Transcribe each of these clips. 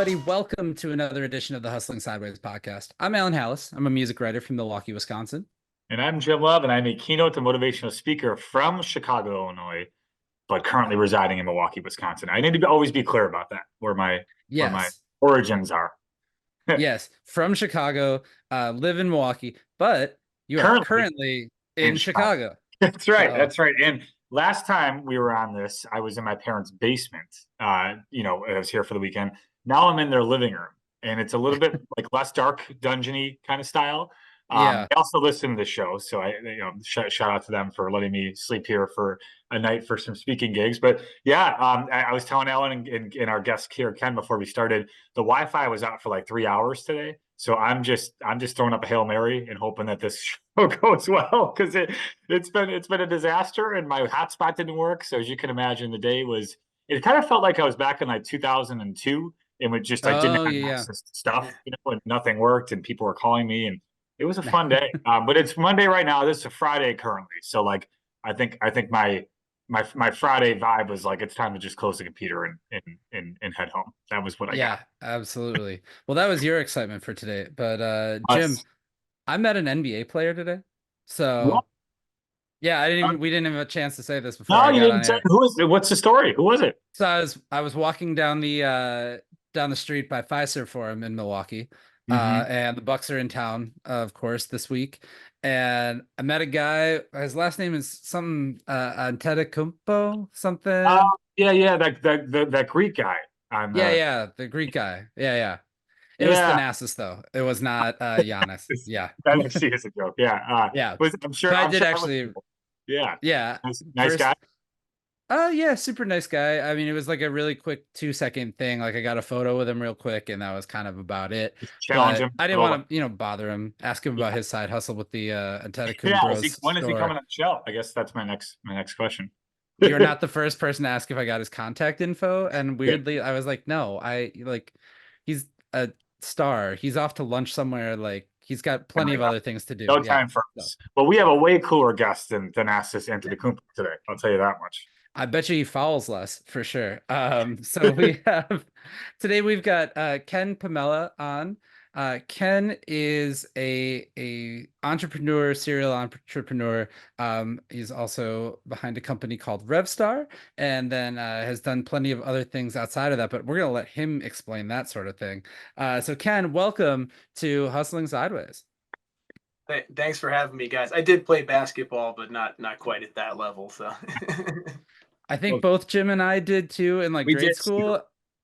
everybody. Welcome to another edition of the Hustling Sideways podcast. I'm Alan Halas. I'm a music writer from Milwaukee, Wisconsin. And I'm Jim Love, and I'm a keynote and motivational speaker from Chicago, Illinois, but currently residing in Milwaukee, Wisconsin. I need to always be clear about that, where my Yes, origins are. yes, from Chicago, live in Milwaukee, but you are Currently currently in in Chicago. Chicago. That's right. So, That's right. And last time we were on this, I was in my parents' basement. I was here for the weekend. Now I'm in their living room, and it's a little bit like less dark, dungeony kind of style. yeah, I also listen to the show, so shout out to them for letting me sleep here for a night for some speaking gigs. But yeah, I was telling Ellen and our guest here, Ken, before we started, the Wi-Fi was out for like 3 hours today. So I'm just throwing up a Hail Mary and hoping that this show goes well, because it's been a disaster and my hotspot didn't work. So as you can imagine, it kind of felt like I was back in like 2002, and I didn't oh have yeah, access to stuff, and nothing worked and people were calling me, and it was a fun day. But it's Monday right now. This is a Friday currently. So like I think my Friday vibe was like it's time to just close the computer and head home. That was what I got. yeah, absolutely. Well, that was your excitement for today, but Jim, Us. I met an NBA player today. What? So yeah, we didn't have a chance to say this before No, I you got didn't on tell. air. Who was it? What's the story? Who was it? So I was walking down the street by Fiserv Forum in Milwaukee, Mm-hmm. and the Bucks are in town, of course, this week. And I met a guy. His last name is something Antetokounmpo, something. Yeah, yeah, that Greek guy on Yeah, the yeah, the Greek guy. Yeah, yeah. It was yeah. Thanasis though. It was not Giannis. Yeah, That actually is a joke. Yeah, yeah. was I'm sure But I I'm did sure that was actually. cool. Yeah, Yeah, nice guy. first. Yeah, super nice guy. I mean, it was like a really quick 2 second thing. Like I got a photo with him real quick, and that was kind of about it. Just challenge But him. I didn't Little, want to, bother him, ask him about yeah, his side hustle with the yeah. Antetokounmpo's When is he store. coming on the show? I guess that's my next question. You're not the first person to ask if I got his contact info, and Yeah, weirdly, I was like, no, I like, he's a star. He's off to lunch somewhere. Like he's got plenty right of now. other things to do. No Yeah. time for So. us. But we have a way cooler guest than Thanasis Antetokounmpo today. I'll tell you that much. I bet you he fouls less for sure. So we have today we've got Ken Pomella on. Ken is a entrepreneur, serial entrepreneur. He's also behind a company called RevStar, and then has done plenty of other things outside of that. But we're gonna let him explain that sort of thing. So Ken, welcome to Hustling Sideways. Thanks for having me, guys. I did play basketball, but not quite at that level. So I think Well, both Jim and I did too in like we grade did too. school.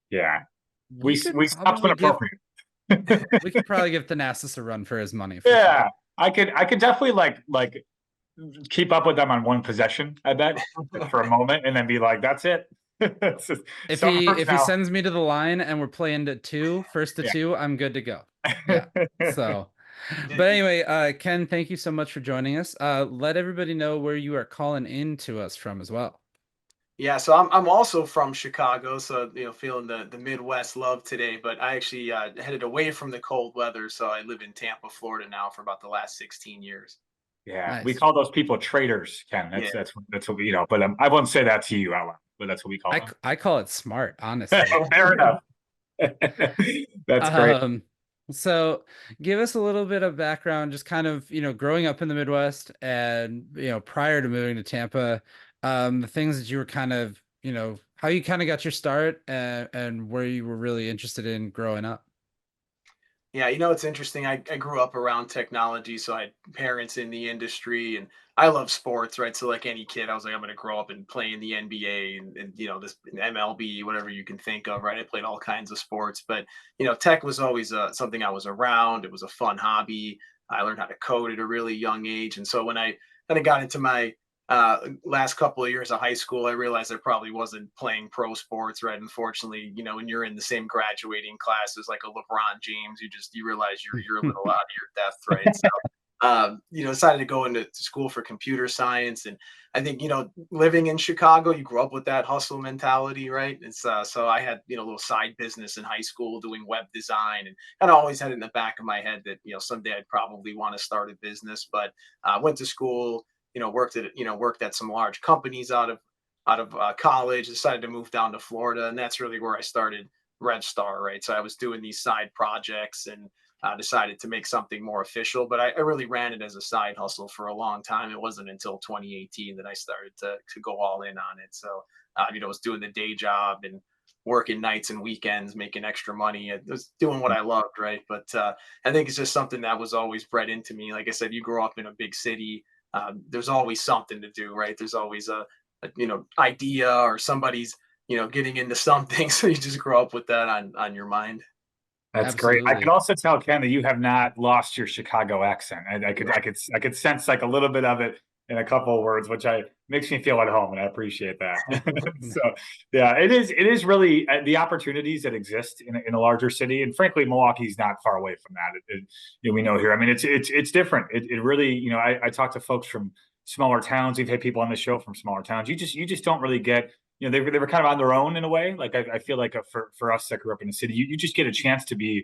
Yeah, We could we stopped when probably give appropriate. We could probably give Thanasis a run for his money for sure. Yeah, I could definitely like keep up with them on one possession, I bet, for a moment, and then be like, that's it. It's just, If something he hurts if he now. sends me to the line and we're playing to two, first to Yeah. two, I'm good to go. Yeah. So, but anyway, Ken, thank you so much for joining us. Let everybody know where you are calling in to us from as well. yeah, so I'm also from Chicago, so feeling the Midwest love today. But I actually headed away from the cold weather, so I live in Tampa, Florida now for about the last 16 years. Yeah, we Nice. call those people traitors, Ken. Yeah, That's what we. But I won't say that to you, Alan. But that's what we call I call it smart, them. honestly. Fair enough. That's great. Um, so give us a little bit of background, just kind of, growing up in the Midwest and, prior to moving to Tampa, the things that you were kind of, how you kind of got your start and where you were really interested in growing up. yeah. It's interesting. I grew up around technology, so I had parents in the industry, and I love sports, right? So like any kid, I was like, I'm going to grow up and play in the NBA and this MLB, whatever you can think of, right? I played all kinds of sports, but tech was always something I was around. It was a fun hobby. I learned how to code at a really young age, and so when I kind of got into my last couple of years of high school, I realized I probably wasn't playing pro sports, right? Unfortunately, when you're in the same graduating class as like a LeBron James, you realize you're a little out of your depth, right? So decided to go into school for computer science. And I think, living in Chicago, you grew up with that hustle mentality, right? It's so I had, a little side business in high school doing web design, and kind of always had it in the back of my head that, someday I'd probably want to start a business. But went to school, worked at some large companies out of college, decided to move down to Florida. And that's really where I started RevStar, right? So I was doing these side projects and decided to make something more official. But I really ran it as a side hustle for a long time. It wasn't until 2018 that I started to go all in on it. So I was doing the day job and working nights and weekends, making extra money. I was doing what I loved, right? But I think it's just something that was always bred into me. Like I said, you grow up in a big city. There's always something to do, right? There's always a idea or somebody's getting into something. So you just grow up with that on your mind. That's great. I could Absolutely. also tell, Ken, that you have not lost your Chicago accent. I could sense like a little bit of it in a couple of words, which makes me feel at home, and I appreciate that. So, yeah, it is really the opportunities that exist in a larger city, and frankly, Milwaukee's not far away from that. We know here. I mean, it's different. It really, I talk to folks from smaller towns. We've had people on the show from smaller towns. You just don't really get they were kind of on their own in a way. Like I feel like for us that grew up in the city, you just get a chance to be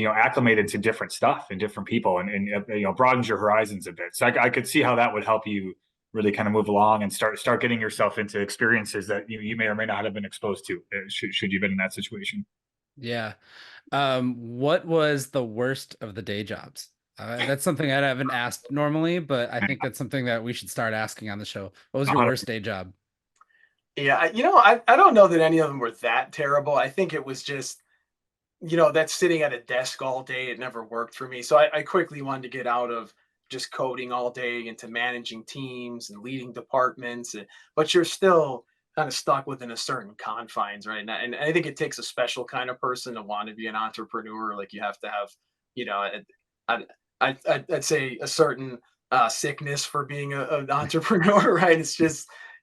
acclimated to different stuff and different people, and broadens your horizons a bit. So I could see how that would help you really kind of move along and start getting yourself into experiences that you may or may not have been exposed to should you've been in that situation. Yeah. What was the worst of the day jobs? That's something I haven't asked normally, but I think that's something that we should start asking on the show. What was your worst day job? Yeah, I don't know that any of them were that terrible. I think it was just that sitting at a desk all day, it never worked for me. So I quickly wanted to get out of just coding all day into managing teams and leading departments. But you're still kind of stuck within a certain confines, right? And I think it takes a special kind of person to want to be an entrepreneur. Like you have to have, you know, I, I'd say a certain sickness for being an entrepreneur, right?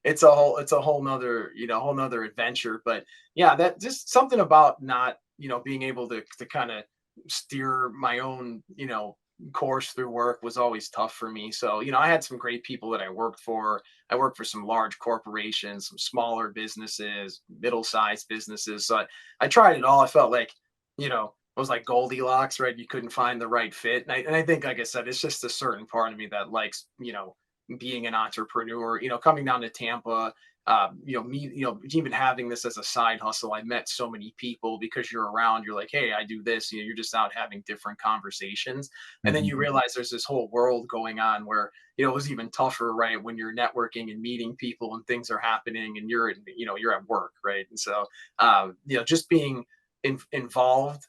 It's a whole nother whole nother adventure. But yeah, that just something about not being able to kind of steer my own course through work was always tough for me. So I had some great people that I worked for. I worked for some large corporations, some smaller businesses, middle-sized businesses. So I tried it all. I felt like it was like Goldilocks, right? You couldn't find the right fit. And I think, like I said, it's just a certain part of me that likes being an entrepreneur. Coming down to Tampa, even having this as a side hustle, I met so many people because you're around, you're like, hey, I do this, you're just out having different conversations. And then Mhm. you realize there's this whole world going on where, it was even tougher, right? When you're networking and meeting people and things are happening and you're at work, right? And so, just being involved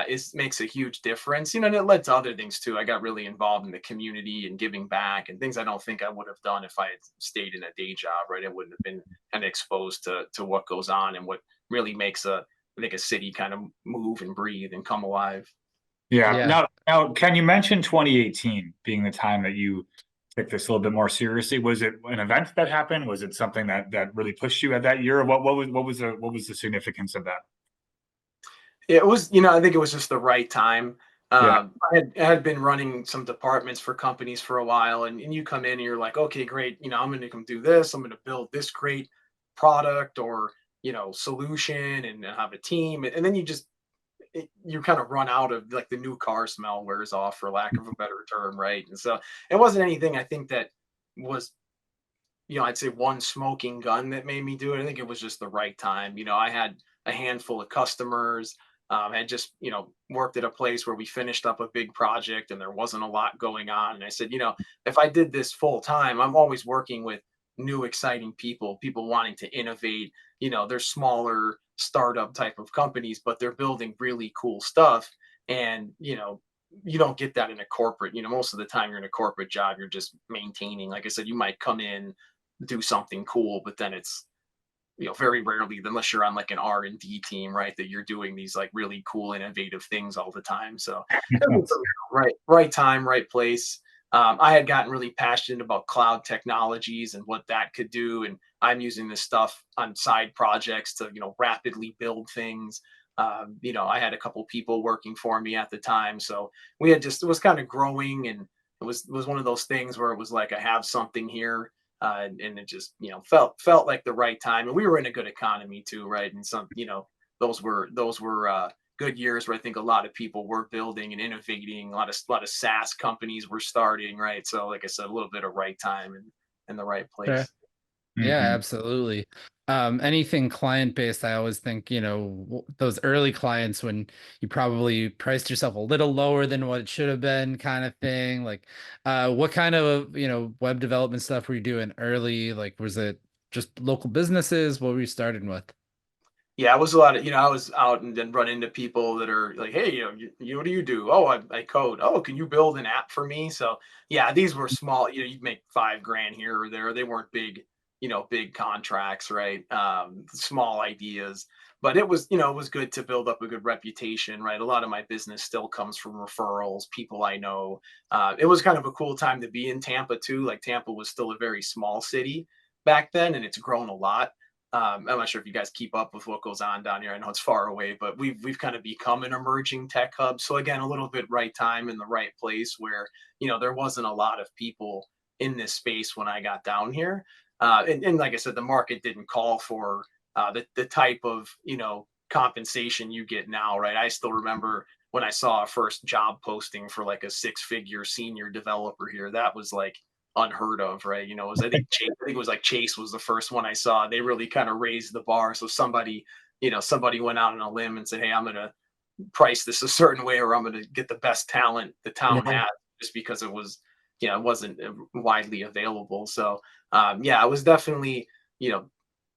is makes a huge difference. And it led to other things too. I got really involved in the community and giving back and things I don't think I would have done if I had stayed in a day job, right? I wouldn't have been kind of exposed to what goes on and what really makes I think a city kind of move and breathe and come alive. Yeah. Yeah. Now, Ken, you mentioned 2018 being the time that you took this a little bit more seriously. Was it an event that happened? Was it something that really pushed you at that year? What was the significance of that? It was, I think it was just the right time. Yeah. I had been running some departments for companies for a while, and you come in and you're like, okay, great. I'm going to come do this. I'm going to build this great product or solution and have a team, and then you kind of run out of like the new car smell wears off, for lack of a better term, right? And so it wasn't anything I think that was I'd say one smoking gun that made me do it. I think it was just the right time. I had a handful of customers. I had just, worked at a place where we finished up a big project and there wasn't a lot going on. And I said, if I did this full time, I'm always working with new, exciting people wanting to innovate. They're smaller startup type of companies, but they're building really cool stuff. And, you don't get that in a corporate, most of the time you're in a corporate job, you're just maintaining. Like I said, you might come in, do something cool, but then it's very rarely, unless you're on like an R&D team, right, that you're doing these like really cool innovative things all the time. So it was the right time, right place. I had gotten really passionate about cloud technologies and what that could do, and I'm using this stuff on side projects to rapidly build things. I had a couple people working for me at the time, so it was kind of growing, and it was one of those things where it was like I have something here, and it just felt like the right time, and we were in a good economy too, right? And those were good years where I think a lot of people were building and innovating. A lot of SaaS companies were starting, right? So like I said, a little bit of right time and the right Sure. place. Yeah, Mhm. absolutely. Anything client based, I always think, those early clients when you probably priced yourself a little lower than what it should have been, kind of thing. Like, what kind of, web development stuff were you doing early? Like, was it just local businesses? What were you starting with? Yeah, it was a lot of, I was out and then run into people that are like, hey, what do you do? Oh, I code. Oh, can you build an app for me? So yeah, these were small, you'd make 5 grand here or there. They weren't big, big contracts, right? Small ideas, but it was good to build up a good reputation, right? A lot of my business still comes from referrals, people I know. It was kind of a cool time to be in Tampa too. Like Tampa was still a very small city back then, and it's grown a lot. I'm not sure if you guys keep up with what goes on down here. I know it's far away, but we've kind of become an emerging tech hub. So again, a little bit right time in the right place where there wasn't a lot of people in this space when I got down here. And like I said, the market didn't call for the type of compensation you get now, right? I still remember when I saw a first job posting for like a 6-figure senior developer here. That was like unheard of, right? It was I think it was like Chase was the first one I saw. They really kind of raised the bar. So somebody went out on a limb and said, "Hey, I'm going to price this a certain way, or I'm going to get the best talent the town Yeah. has," just because it wasn't widely available. So yeah, it was definitely, you know,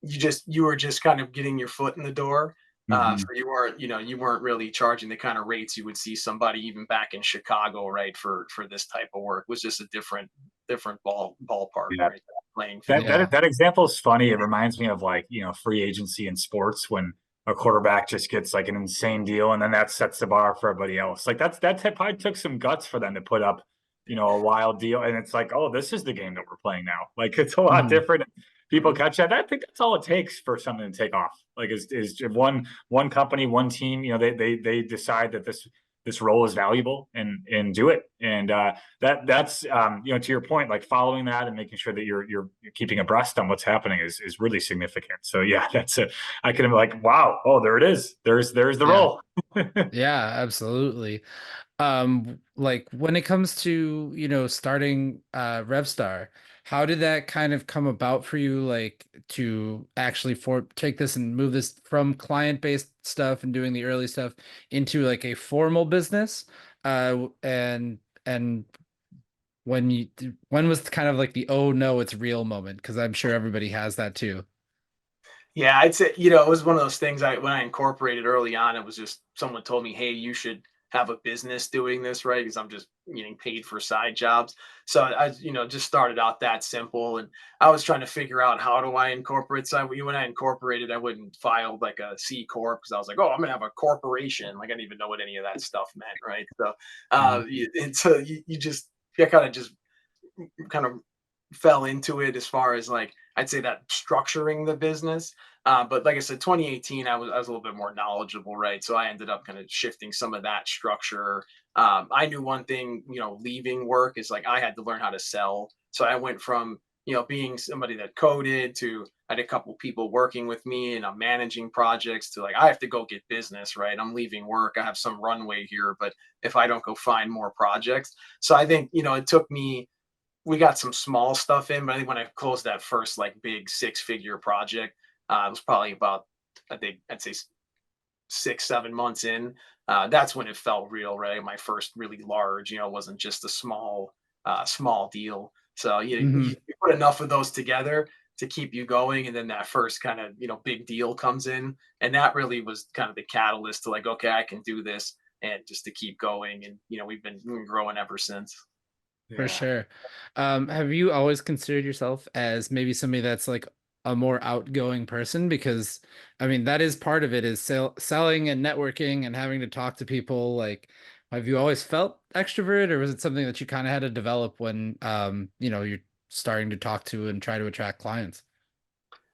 you were just kind of getting your foot in the door. Mhm. So you weren't really charging the kind of rates you would see somebody even back in Chicago, right? For this type of work. It was just a different ballpark, Yeah. right? Playing That field. Yeah. that that example is funny. It reminds me of like, free agency in sports when a quarterback just gets like an insane deal and then that sets the bar for everybody else. Like that probably took some guts for them to put up, a wild deal. And it's like, oh, this is the game that we're playing now. Like it's a lot Mhm. different. People catch that. I think that's all it takes for something to take off. Like is one company, one team, they decide that this role is valuable and do it. And that's to your point, like following that and making sure that you're keeping abreast on what's happening is really significant. So yeah, I can be like, wow, oh, there it is. There's the Yeah. role. Yeah, absolutely. Like when it comes to, starting RevStar, how did that kind of come about for you, like to actually take this and move this from client-based stuff and doing the early stuff into like a formal business? And when was kind of like the oh no, it's real moment? Because I'm sure everybody has that too. Yeah, I'd say, it was one of those things when I incorporated early on, it was just someone told me, "Hey, you should have a business doing this, right? Because I'm just getting paid for side jobs." So just started out that simple. And I was trying to figure out how do I incorporate side. When I incorporated, I wouldn't file like a C corp because I was like, "Oh, I'm gonna have a corporation." Like I didn't even know what any of that stuff meant, right? So, Mhm. and so you kind of just kind of fell into it as far as like I'd say that structuring the business. But like I said, 2018, I was a little bit more knowledgeable, right? So I ended up kind of shifting some of that structure. I knew one thing, leaving work is like I had to learn how to sell. So I went from being somebody that coded to I had a couple people working with me and I'm managing projects to like I have to go get business, right? I'm leaving work. I have some runway here, but if I don't go find more projects, so I think it took me we got some small stuff in, but I think when I closed that first like big 6-figure project, it was probably about I think I'd say 6-7 months in. That's when it felt real, right? My first really large, it wasn't just a small deal. So you put enough of those together to keep you going, and then that first kind of big deal comes in, and that really was kind of the catalyst to like, okay, I can do this, and just to keep going, and we've been growing ever since. For Yeah. sure. Have you always considered yourself as maybe somebody that's like a more outgoing person? Because I mean, that is part of it is selling and networking and having to talk to people. Like, have you always felt extrovert, or was it something that you kind of had to develop when you're starting to talk to and try to attract clients?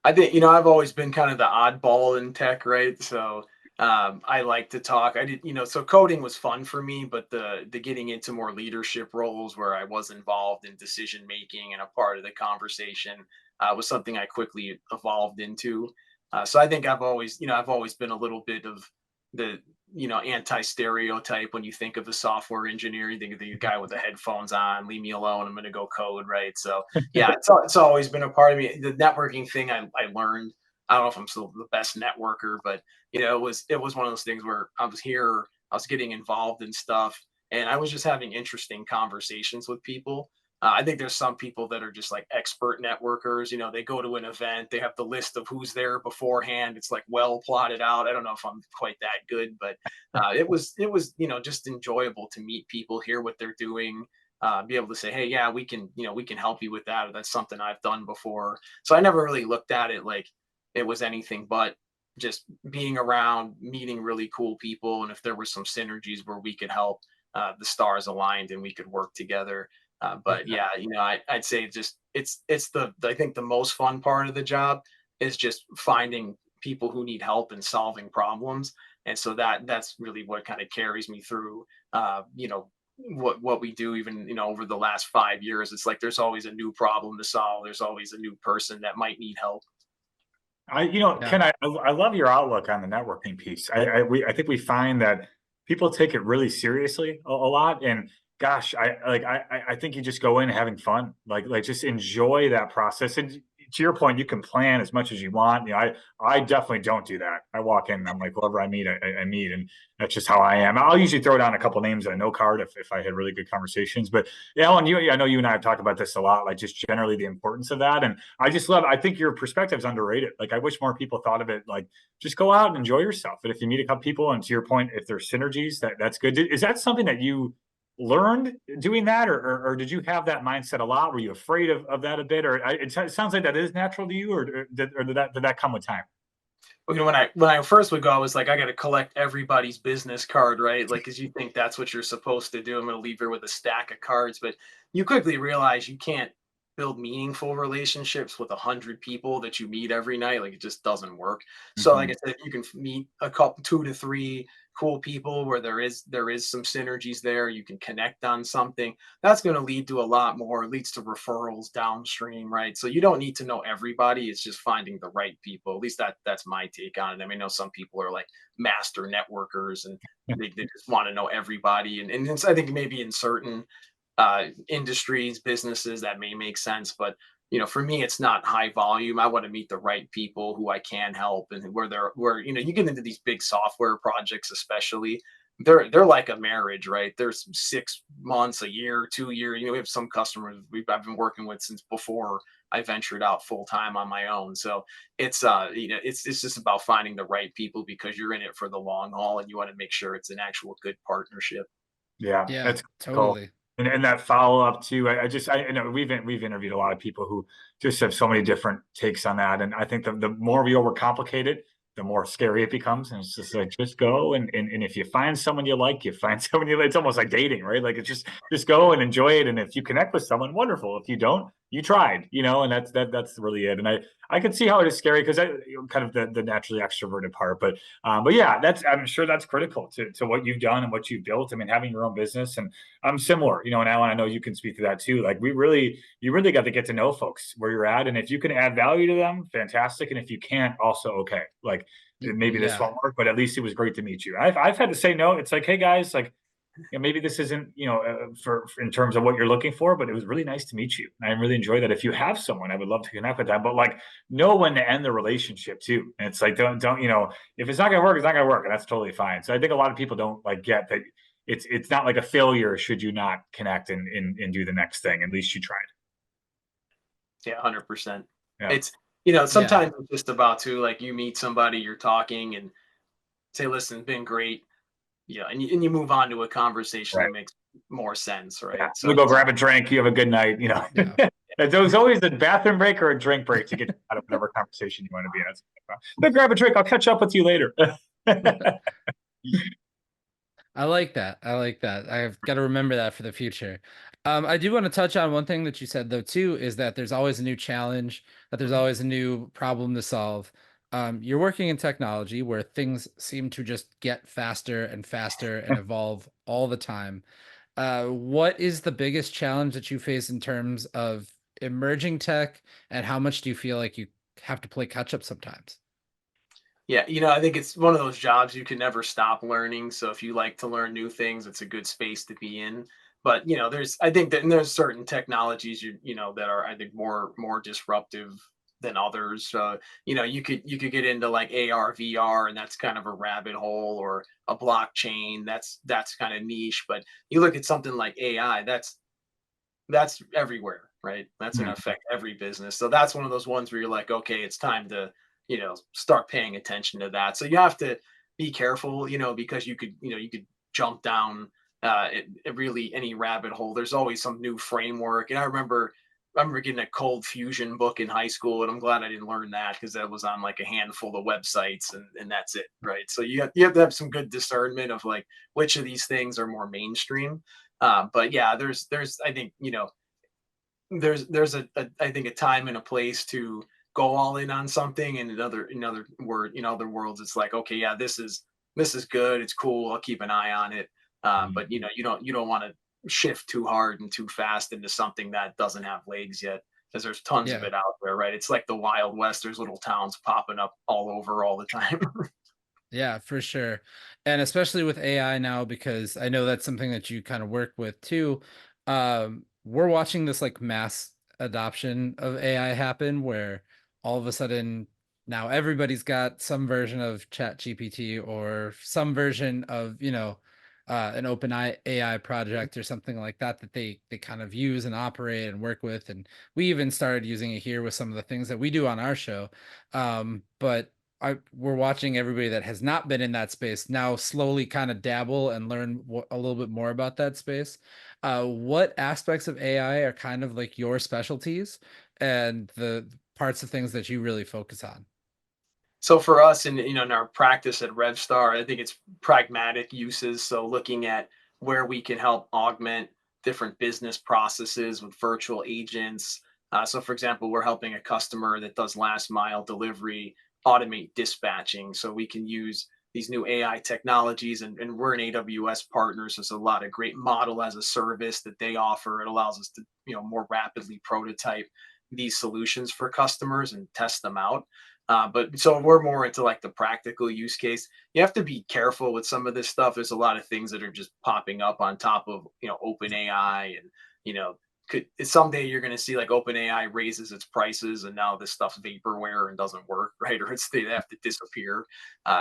I think, I've always been kind of the oddball in tech, right? So I like to talk. I did, so coding was fun for me, but the getting into more leadership roles where I was involved in decision making and a part of the conversation was something I quickly evolved into. So I think I've always been a little bit of the anti-stereotype. When you think of a software engineer, you think of the guy with the headphones on, leave me alone, I'm going to go code, right? So yeah, it's always been a part of me. The networking thing I learned I don't know if I'm still the best networker, but it was one of those things where I was here, I was getting involved in stuff, and I was just having interesting conversations with people. I think there's some people that are just like expert networkers. They go to an event, they have the list of who's there beforehand. It's like well plotted out. I don't know if I'm quite that good, but it was just enjoyable to meet people, hear what they're doing, be able to say, hey, yeah, we can help you with that, or that's something I've done before. So I never really looked at it like it was anything but just being around, meeting really cool people, and if there were some synergies where we could help, the stars aligned and we could work together. But Yeah. yeah, I'd say just it's the I think the most fun part of the job is just finding people who need help and solving problems, and so that's really what kind of carries me through. What we do, even over the last 5 years, it's like there's always a new problem to solve. There's always a new person that might need help. Yeah. Ken, I love your outlook on the networking piece. I think we find that people take it really seriously a lot, and gosh, I think you just go in having fun, like just enjoy that process. And to your point, you can plan as much as you want. I definitely don't do that. I walk in, I'm like, whoever I meet, I meet, and that's just how I am. I'll usually throw down a couple names on a no card if I had really good conversations. But yeah, Alan, I know you and I have talked about this a lot, like just generally the importance of that. And I think your perspective is underrated. Like I wish more people thought of it like just go out and enjoy yourself. And if you meet a couple people, and to your point, if there's synergies, that's good. Is that something that you learned doing that, or did you have that mindset a lot? Were you afraid of that a bit, or it sounds like that is natural to you, or did that come with time? When I first would go, I was like, I got to collect everybody's business card, right? Like, because you think that's what you're supposed to do. I'm going to leave here with a stack of cards, but you quickly realize you can't build meaningful relationships with 100 people that you meet every night. Like, it just doesn't work. So, like Mhm. I said, you can meet a couple, 2 to 3 cool people where there is some synergies there. You can connect on something that's going to lead to a lot more. It leads to referrals downstream, right? So you don't need to know everybody. It's just finding the right people. At least that's my take on it. I mean, I know some people are like master networkers and they just want to know everybody. And I think maybe in certain industries, businesses, that may make sense. But for me, it's not high volume. I want to meet the right people who I can help, and where you get into these big software projects, especially. They're like a marriage, right? There's 6 months, a year, 2 year. We have some customers I've been working with since before I ventured out full time on my own. So it's just about finding the right people because you're in it for the long haul and you want to make sure it's an actual good partnership. Yeah, Yeah, that's cool. totally. And that follow up too. I know we've interviewed a lot of people who just have so many different takes on that, and I think the more we overcomplicate it, the more scary it becomes. And it's just like just go and if you find someone you like, you find someone you like. It's almost like dating, right? Like it's just go and enjoy it. And if you connect with someone, wonderful. If you don't, you tried, and that's really it. And I can see how it is scary because kind of the naturally extroverted part, but yeah, I'm sure that's critical to what you've done and what you've built. I mean, having your own business, and I'm similar, and Alan, I know you can speak to that too. Like you really got to get to know folks where you're at, and if you can add value to them, fantastic. And if you can't, also okay. Like maybe this Yeah. won't work, but at least it was great to meet you. I've had to say no. It's like, hey guys, like maybe this isn't for in terms of what you're looking for, but it was really nice to meet you. And I really enjoy that. If you have someone, I would love to connect with them, but like know when to end the relationship too. And it's like don't if it's not gonna work, it's not gonna work, and that's totally fine. So I think a lot of people don't like get that it's not like a failure should you not connect and do the next thing. At least you tried. Yeah, 100%. Yeah. It's Yeah. sometimes it's just about to like you meet somebody, you're talking and say, "Listen, it's been great." Yeah, and you move on to a conversation that Right. makes more sense, Yeah. right? So We go grab a drink. You have a good night. Yeah. There's always a bathroom break or a drink break to get you out of whatever conversation you want to be in. Go grab a drink. I'll catch up with you later. I like that. I like that. I've got to remember that for the future. I do want to touch on one thing that you said though too, is that there's always a new challenge, that there's always a new problem to solve. You're working in technology where things seem to just get faster and faster and evolve all the time. What is the biggest challenge that you face in terms of emerging tech, and how much do you feel like you have to play catch up sometimes? yeah, I think it's one of those jobs you can never stop learning. So if you like to learn new things, it's a good space to be in. But I think that there's certain technologies that are I think more disruptive than others. You could get into like AR, VR, and that's kind of a rabbit hole, or a blockchain. That's kind of niche. But you look at something like AI, that's everywhere, right? That's going to Mhm. affect every business. So that's one of those ones where you're like, okay, it's time to, start paying attention to that. So you have to be careful, because you could jump down it really any rabbit hole. There's always some new framework. And I remember getting a cold fusion book in high school, and I'm glad I didn't learn that, because that was on like a handful of websites, and that's it, right? So you have to have some good discernment of like which of these things are more mainstream. But yeah, there's I think there's I think a time and a place to go all in on something, and in other worlds, it's like, okay, yeah, this is good, it's cool, I'll keep an eye on it. Mhm. But you don't want to shift too hard and too fast into something that doesn't have legs yet, because there's tons of Yeah. it out there, right? It's like the Wild West. There's little towns popping up all over all the time. Yeah, for sure. And especially with AI now, because I know that's something that you kind of work with too. We're watching this like mass adoption of AI happen where all of a sudden now everybody's got some version of Chat GPT or some version of, an open AI project or something like that that they kind of use and operate and work with. And we even started using it here with some of the things that we do on our show. But we're watching everybody that has not been in that space now slowly kind of dabble and learn a little bit more about that space. What aspects of AI are kind of like your specialties and the parts of things that you really focus on? So for us, in our practice at RevStar, I think it's pragmatic uses. So looking at where we can help augment different business processes with virtual agents. So for example, we're helping a customer that does last mile delivery automate dispatching. So we can use these new AI technologies, and we're an AWS partner. So there's a lot of great model as a service that they offer. It allows us to, more rapidly prototype these solutions for customers and test them out. But so we're more into like the practical use case. You have to be careful with some of this stuff. There's a lot of things that are just popping up on top of, open AI, and you know could someday you're going to see like open AI raises its prices, and now this stuff's vaporware and doesn't work, right? Or they have to disappear.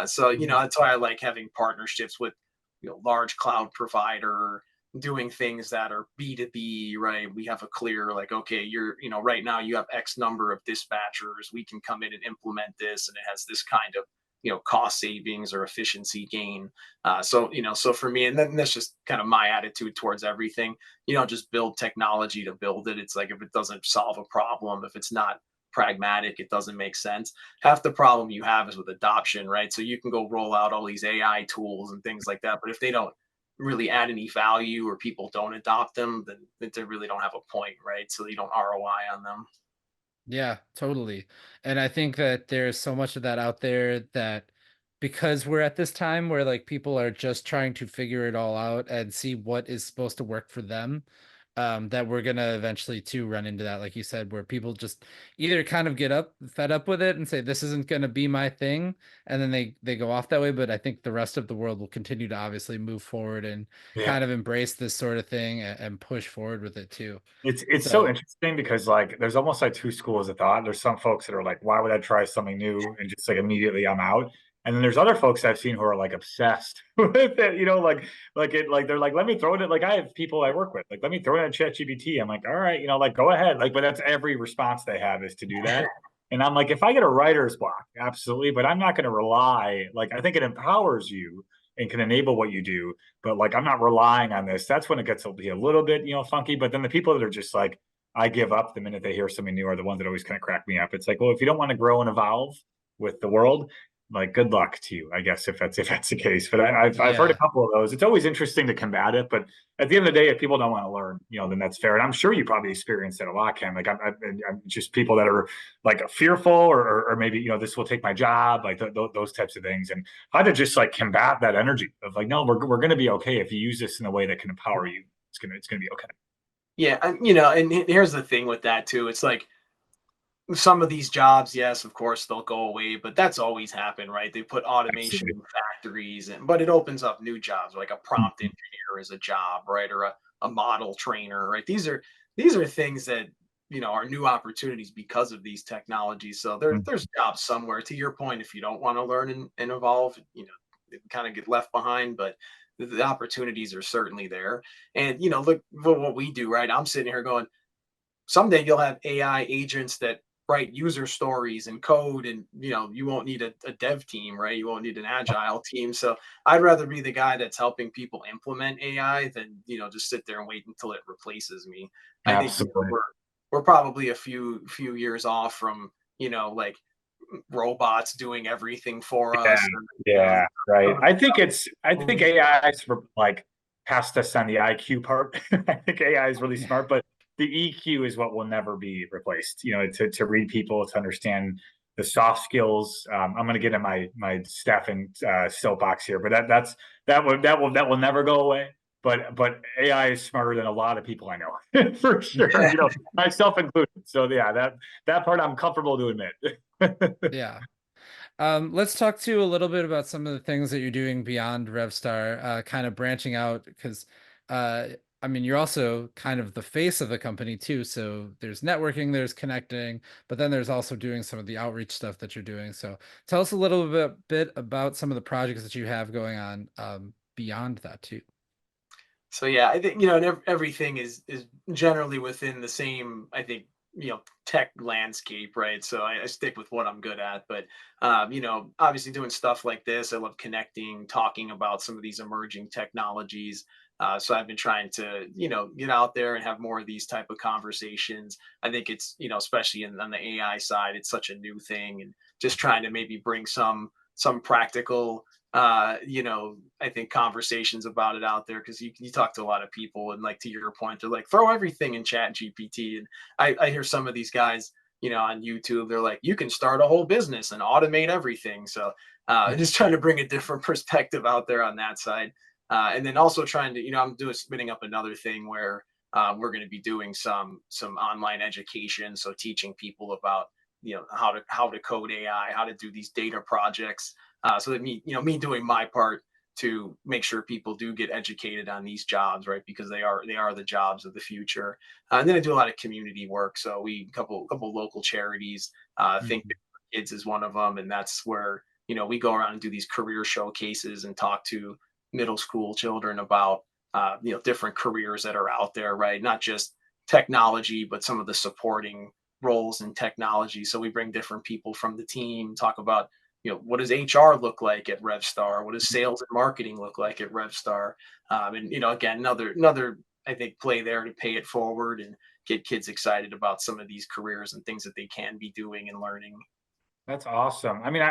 So Mhm. that's why I like having partnerships with large cloud provider, doing things that are B2B, right? We have a clear, like, okay, right now you have X number of dispatchers. We can come in and implement this, and it has this kind of, cost savings or efficiency gain. So for me, and then that's just kind of my attitude towards everything. You don't just build technology to build it. It's like if it doesn't solve a problem, if it's not pragmatic, it doesn't make sense. Half the problem you have is with adoption, right? So you can go roll out all these AI tools and things like that, but if they don't really add any value, or people don't adopt them, then they really don't have a point, right? So you don't ROI on them. Yeah, totally. And I think that there's so much of that out there that because we're at this time where like people are just trying to figure it all out and see what is supposed to work for them, that we're gonna eventually too run into that, like you said, where people just either kind of fed up with it and say this isn't gonna be my thing, and then they go off that way. But I think the rest of the world will continue to obviously move forward and Yeah. kind of embrace this sort of thing and push forward with it too. It's so So interesting because like there's almost like two schools of thought. There's some folks that are like, why would I try something new and just like immediately I'm out. And then there's other folks I've seen who are like obsessed with it, like they're like, let me throw it in. Like I have people I work with, like, let me throw it in Chat GPT. I'm like, all right, like go ahead. Like, but that's every response they have is to do that. And I'm like, if I get a writer's block, absolutely, but I'm not going to rely. Like, I think it empowers you and can enable what you do, but like I'm not relying on this. That's when it gets to be a little bit, funky. But then the people that are just like, I give up the minute they hear something new are the ones that always kind of crack me up. It's like, well, if you don't want to grow and evolve with the world, like good luck to you, I guess, if that's the case. But I've heard a yeah. couple of those. It's always interesting to combat it, but at the end of the day, if people don't want to learn, then that's fair. And I'm sure you probably experienced that a lot, Cam. Like I'm just people that are like fearful, or maybe this will take my job, like those types of things, and how to just like combat that energy of like, no, we're going to be okay if you use this in a way that can empower you. It's gonna be okay. Yeah, and here's the thing with that too. It's like some of these jobs, yes, of course they'll go away, but that's always happened, right? They put automation Absolutely. in factories, but it opens up new jobs, like a prompt Mhm. engineer is a job, right? Or a model trainer, right? These are things that, are new opportunities because of these technologies. So Mm. there's jobs somewhere. To your point, if you don't want to learn and evolve, it kind of get left behind, but the opportunities are certainly there. And look what we do, right? I'm sitting here going, someday you'll have AI agents that write user stories and code, and you won't need a dev team, right? You won't need an agile team. So I'd rather be the guy that's helping people implement AI than just sit there and wait until it replaces me. I think Absolutely. we're probably a few years off from like robots doing everything for Yeah, us, or yeah, right. I think totally. AI is for like past us on the IQ part. I think AI is really Yeah. smart, but the EQ is what will never be replaced. To read people, to understand the soft skills. I'm going to get in my staffing soapbox here, but that will never go away. But AI is smarter than a lot of people I know for sure. Myself included. So yeah, that part I'm comfortable to admit. Yeah. Let's talk to you a little bit about some of the things that you're doing beyond RevStar, kind of branching out because, uh, I mean, you're also kind of the face of the company too. So there's networking, there's connecting, but then there's also doing some of the outreach stuff that you're doing. So tell us a little bit about some of the projects that you have going on, beyond that too. So yeah, I think and everything is generally within the same, I think, tech landscape, right? So I stick with what I'm good at, but obviously doing stuff like this, I love connecting, talking about some of these emerging technologies. So I've been trying to get out there and have more of these type of conversations. I think it's especially on the AI side, it's such a new thing, and just trying to maybe bring some practical I think conversations about it out there, because you talk to a lot of people, and like to your point, they're like, throw everything in chat GPT. And I hear some of these guys, on YouTube, they're like, you can start a whole business and automate everything. So just trying to bring a different perspective out there on that side. And then also trying to, I'm doing spinning up another thing where we're going to be doing some online education. So teaching people about, how to code AI, how to do these data projects, so that me doing my part to make sure people do get educated on these jobs, right? Because they are the jobs of the future. And then I do a lot of community work. So we couple local charities. Think Mhm. Big for Kids is one of them, and that's where we go around and do these career showcases and talk to middle school children about different careers that are out there, right? Not just technology, but some of the supporting roles in technology. So we bring different people from the team, talk about what does HR look like at RevStar? What does sales and marketing look like at RevStar? And again, another I think play there to pay it forward and get kids excited about some of these careers and things that they can be doing and learning. That's awesome. I mean,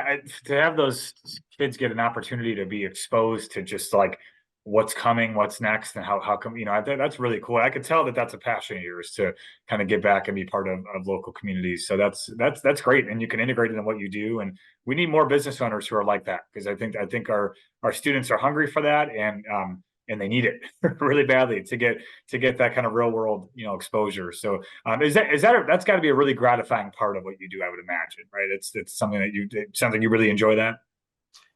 to have those kids get an opportunity to be exposed to just like what's coming, what's next, and how come that's really cool. I could tell that that's a passion of yours to kind of get back and be part of local communities. So that's great, and you can integrate it in what you do. And we need more business owners who are like that, because I think our students are hungry for that, and they need it really badly to get that kind of real world exposure. So that's got to be a really gratifying part of what you do, I would imagine, right? It's something that it sounds like you really enjoy that.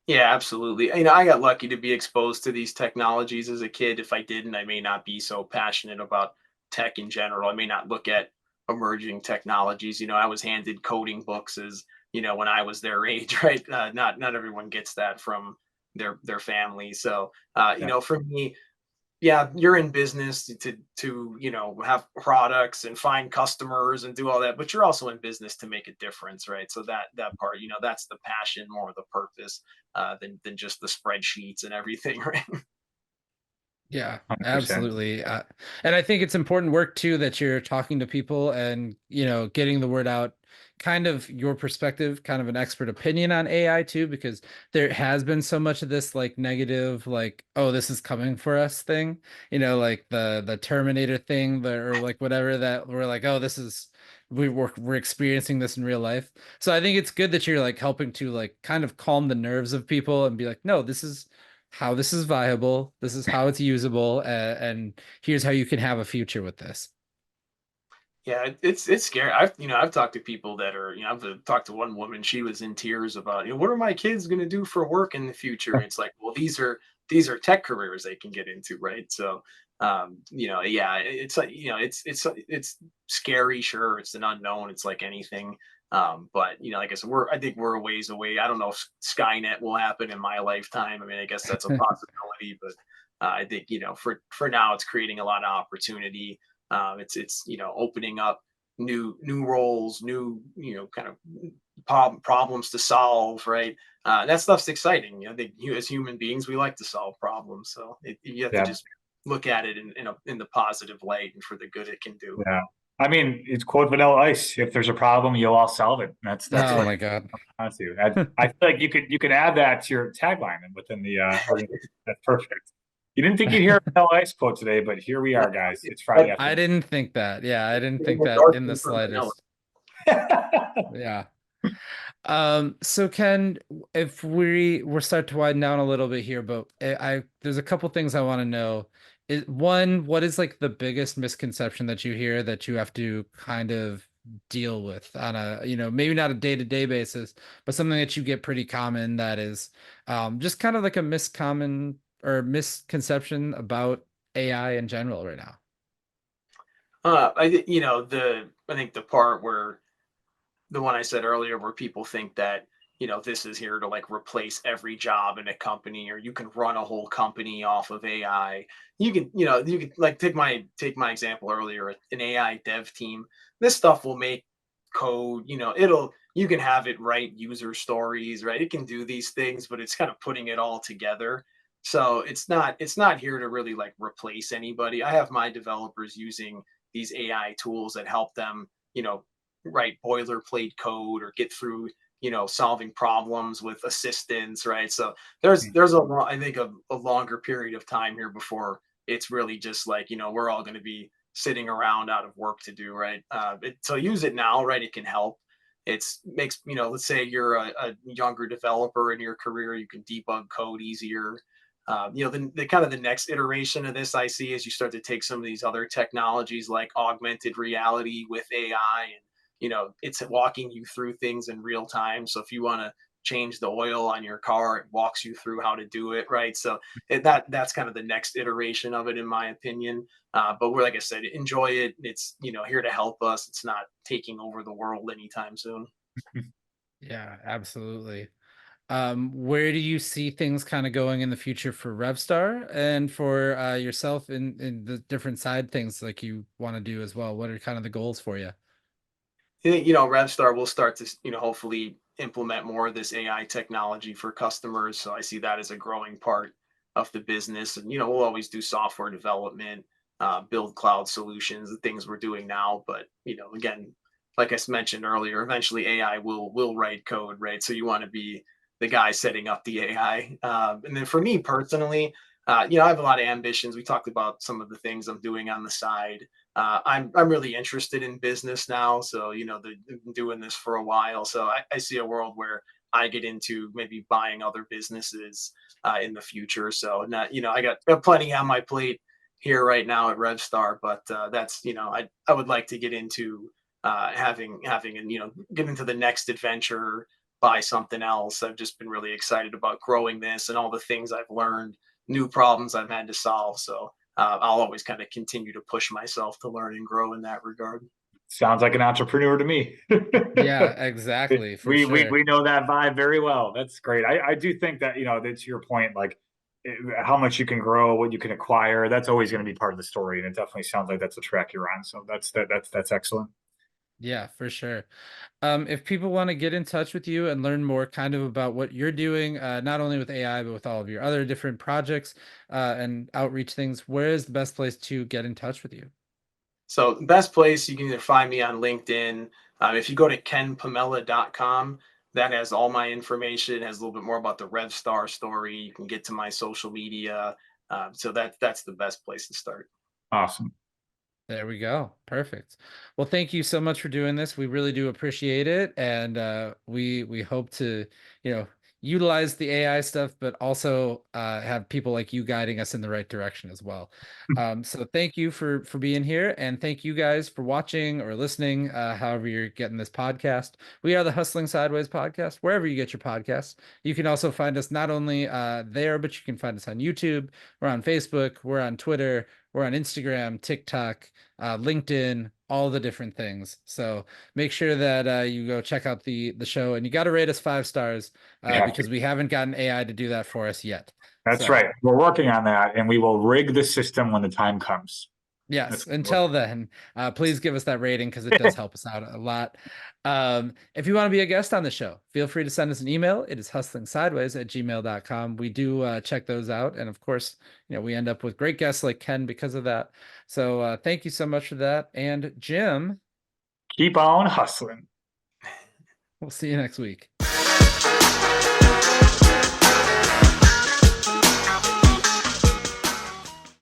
Yeah, absolutely. I got lucky to be exposed to these technologies as a kid. If I didn't, I may not be so passionate about tech in general. I may not look at emerging technologies. I was handed coding books as when I was their age, right? Not everyone gets that from their family. So Yeah, for me, yeah, you're in business to have products and find customers and do all that, but you're also in business to make a difference, right? So that part, that's the passion, more the purpose, than just the spreadsheets and everything, right? Yeah, 100%. absolutely. And I think it's important work too that you're talking to people and, getting the word out, kind of your perspective, kind of an expert opinion on AI too, because there has been so much of this like negative, like, oh, this is coming for us thing, like the Terminator thing, or like whatever that we're like, oh, this is we're experiencing this in real life. So I think it's good that you're like helping to like kind of calm the nerves of people and be like, no, this is how this is viable. This is how it's usable, and here's how you can have a future with this. Yeah, it's scary. I've talked to people that are, I've talked to one woman. She was in tears about, what are my kids going to do for work in the future? And it's like, well, these are tech careers they can get into, right? So, Yeah, it's like, it's scary. Sure, it's an unknown. It's like anything. But like I said, I think we're a ways away. I don't know if Skynet will happen in my lifetime. I mean, I guess that's a possibility, but I think for now, it's creating a lot of opportunity. It's opening up new roles, new kind of problems to solve, right? That stuff's exciting. I think as human beings, we like to solve problems. So you have to Yeah. just look at it in the positive light and for the good it can do. Yeah. I mean, it's quote Vanilla Ice. If there's a problem, you'll all solve it. That's Oh like my God. honestly, I feel like you could add that to your tagline within the that's perfect. You didn't think you'd hear a Vanilla Ice quote today, but here we are, guys. It's Friday I afternoon. didn't think that. Yeah, I didn't think that in the Endorsement from Vanilla. slightest. Yeah. So Ken, if we're start to widen down a little bit here, but there's a couple things I want to know. One, what is like the biggest misconception that you hear that you have to kind of deal with on a, maybe not a day-to-day basis, but something that you get pretty common that is just kind of like a miscommon or misconception about AI in general right now. I think the part where the one I said earlier where people think that, this is here to like replace every job in a company, or you can run a whole company off of AI. You can like take my example earlier, an AI dev team. This stuff will make code, you can have it write user stories, right? It can do these things, but it's kind of putting it all together. So it's not here to really like replace anybody. I have my developers using these AI tools that help them, write boilerplate code or get through solving problems with assistance, right? So I think a longer period of time here before it's really just like we're all going to be sitting around out of work to do, right? So use it now, right? It can help. It's makes let's say you're a younger developer in your career, you can debug code easier. The kind of the next iteration of this I see is you start to take some of these other technologies like augmented reality with AI, and it's walking you through things in real time. So if you want to change the oil on your car, it walks you through how to do it, right? So that's kind of the next iteration of it, in my opinion. But we're, like I said, enjoy it. It's here to help us. It's not taking over the world anytime soon. Yeah, absolutely. Where do you see things kind of going in the future for RevStar and for yourself in the different side things like you want to do as well? What are kind of the goals for you? I think, RevStar will start to, hopefully implement more of this AI technology for customers. So I see that as a growing part of the business. And, we'll always do software development, build cloud solutions, the things we're doing now. But, again, like I mentioned earlier, eventually AI will write code, right? So you want to be the guy setting up the AI. And then for me personally, I have a lot of ambitions. We talked about some of the things I'm doing on the side. I'm really interested in business now, so been doing this for a while. So I see a world where I get into maybe buying other businesses in the future. So not I got plenty on my plate here right now at RevStar, but that's I would like to get into having and get into the next adventure, buy something else. I've just been really excited about growing this and all the things I've learned, new problems I've had to solve. So I'll always kind of continue to push myself to learn and grow in that regard. Sounds like an entrepreneur to me. Yeah, exactly, for sure. We know that vibe very well. That's great. I do think that to your point, like how much you can grow, what you can acquire, that's always going to be part of the story, and it definitely sounds like that's the track you're on. So that's excellent. Yeah, for sure. If people want to get in touch with you and learn more kind of about what you're doing, not only with AI, but with all of your other different projects and outreach things, where is the best place to get in touch with you? So the best place you can either find me on LinkedIn. If you go to kenpomella.com, that has all my information, has a little bit more about the RevStar story. You can get to my social media. So that's the best place to start. Awesome. There we go. Perfect. Well, thank you so much for doing this. We really do appreciate it, and we hope to, utilize the AI stuff, but also have people like you guiding us in the right direction as well. So thank you for being here, and thank you guys for watching or listening, however you're getting this podcast. We are the Hustling Sideways podcast, wherever you get your podcasts. You can also find us not only there, but you can find us on YouTube. We're on Facebook. We're on Twitter. We're on Instagram, TikTok, LinkedIn, all the different things. So make sure that you go check out the show, and you got to rate us 5 stars We have to. because we haven't gotten AI to do that for us yet. That's So right. We're working on that, and we will rig the system when the time comes. yes, That's until then, please give us that rating because it does help us out a lot. If you want to be a guest on the show, feel free to send us an email. It is hustlingsideways@gmail.com. We do check those out. And of course, we end up with great guests like Ken because of that. So thank you so much for that. And Jim, Keep on hustling. we'll see you next week.